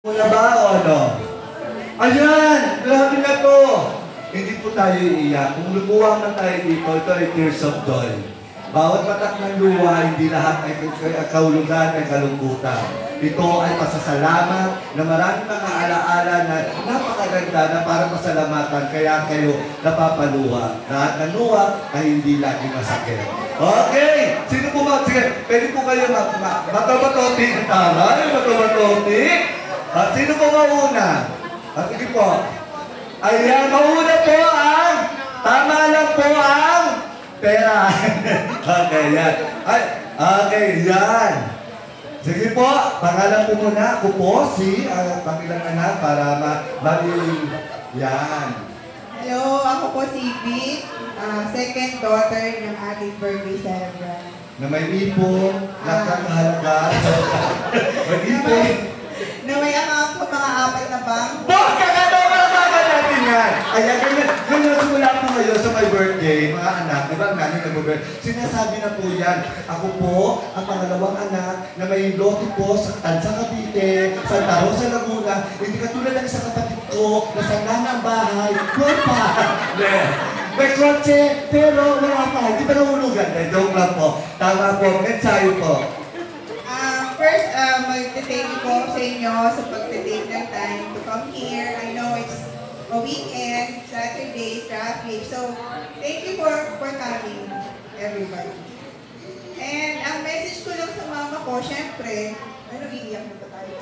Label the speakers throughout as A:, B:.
A: Muna ba o ano? Ayan! Grabe na to! Hindi po tayo iiyak. Kung lumuwang na tayo dito, ito ay tears of joy. Bawat matak ng luha, hindi lahat ay kaulugan ay kalungkutan. Ito ay pasasalamat na maraming mga alaala na napakaganda na para pasalamatan. Kaya kayo napapaluha. Lahat ng luha ay hindi lagi masakit. Okay! Sino po ba? Sige, pwede po kayo matabatotik. Taray, matabatotik. At sino po mauna? At sige po. Ayan, mauna po ang tama lang po ang pera. Okay, yan. Ay, okay, yan. Sige po, pangalan po muna. Ako po si pangilang anak para yan.
B: Hello, ako po si Vic, second daughter ng ating birthday celebrant.
A: Na may ipon, nakakahalaga. May ipon.
B: Na may account ko mga 4 na bank.
A: Boss, kakatawa natin yan. Ayan, ganyan simula po ngayon sa my birthday, mga anak, di ba ang namin nag-birthday? Sinasabi na po yan, ako po ang pangalawang anak na may lote po sa Tansa Cavite, Santa Rosa, Laguna, hindi katulad ng isang kapatid ko na sa nanang bahay, buwan pa. May kotse, pero wala pa, hindi pa nahulugan. Joke lang po. Tama po, mensahe po.
B: First, mag-thank you po sa inyo sa pag-take ng time to come here. I know it's a weekend, Saturday, traffic. So, thank you for coming, everybody. And ang message ko lang sa mama ko, syempre, iiyak na ba tayo?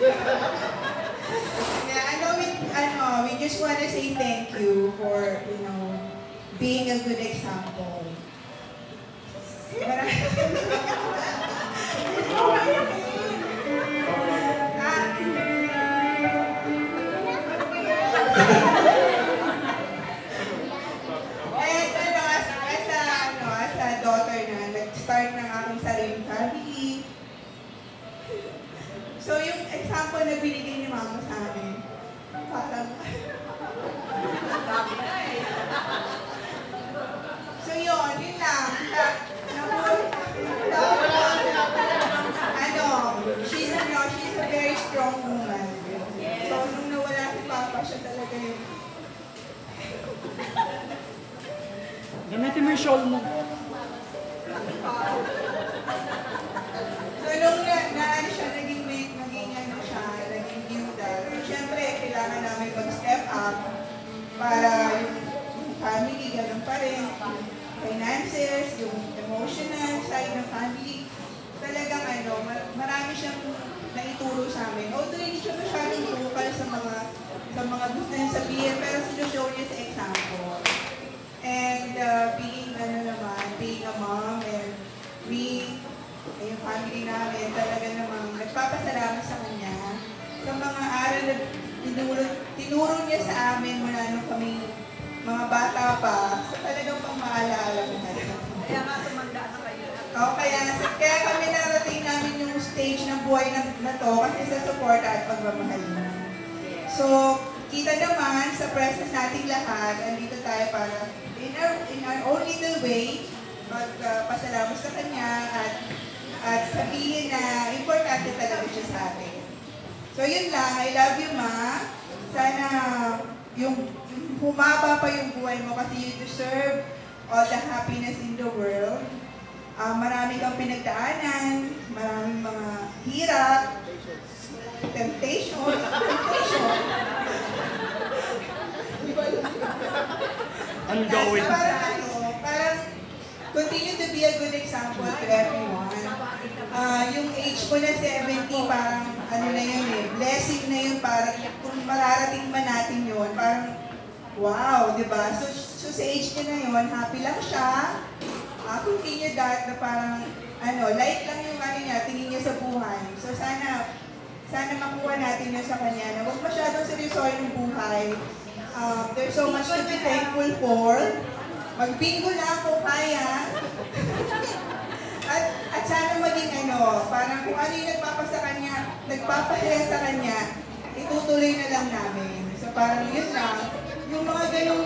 B: We just want to say thank you for, being a good example. As a daughter na nag-start ng aking sariling family. So yung example na binigay ni mama sa amin, parang so yun lang. She's a very strong woman. So nung nawala si Papa, siya talaga yung
C: gamitin mo yung shawl mo.
B: So nung naan siya, naging byuda. So syempre, kailangan namin mag-step up para yung family, ganun pa rin. Yung finances, yung emotional side ng family. Talagang marami siyang naituro sa amin. Although hindi siya masyadong vocal sa mga gusto niya sabihin, pero sinushow niya sa example. And being a mom, and we, yung family namin, talaga namang nagpapasalamat sa kanya sa mga aral na tinuro niya sa amin mula nung kami mga bata pa, sa talagang pang-maalala ko na.
C: Kaya nga tumanda na kayo.
B: Kaya kami narating namin yung stage ng buhay na to kasi sa support at pagmamahal niya. So, kita naman sa presence nating lahat, andito tayo para in our own little way, magpasalamat sa kanya at sabihin na importante talaga siya sa atin. So yun lang, I love you, Ma. Sana yung humaba pa yung buhay mo kasi you deserve all the happiness in the world. Marami kang pinagdaanan, maraming mga hirap, temptation.
C: Ongoing.
B: Parang continue to be a good example to everyone. Yung age mo na 70, parang na yun blessing na yun, parang kung mararating man natin yun, parang wow, di ba? So sa age niya na yun, happy lang siya. Continue that na parang light lang yung niya, tingin niya sa buhay. So sana makuha natin yun sa kanya na huwag masyadong seryosohin ng buhay. There's so much to be thankful for. Mag-bingo lang kung kaya. At sana maging parang kung ano yung nagpapasaya sa kanya, itutuloy na lang namin. So parang yun lang. Yung mga ganong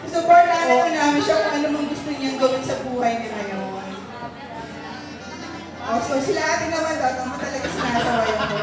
B: supportahan na namin siya kung ano mang gusto niyang gawin sa buhay niya ngayon. So sila atin naman daw, tama talaga sinasaway ako.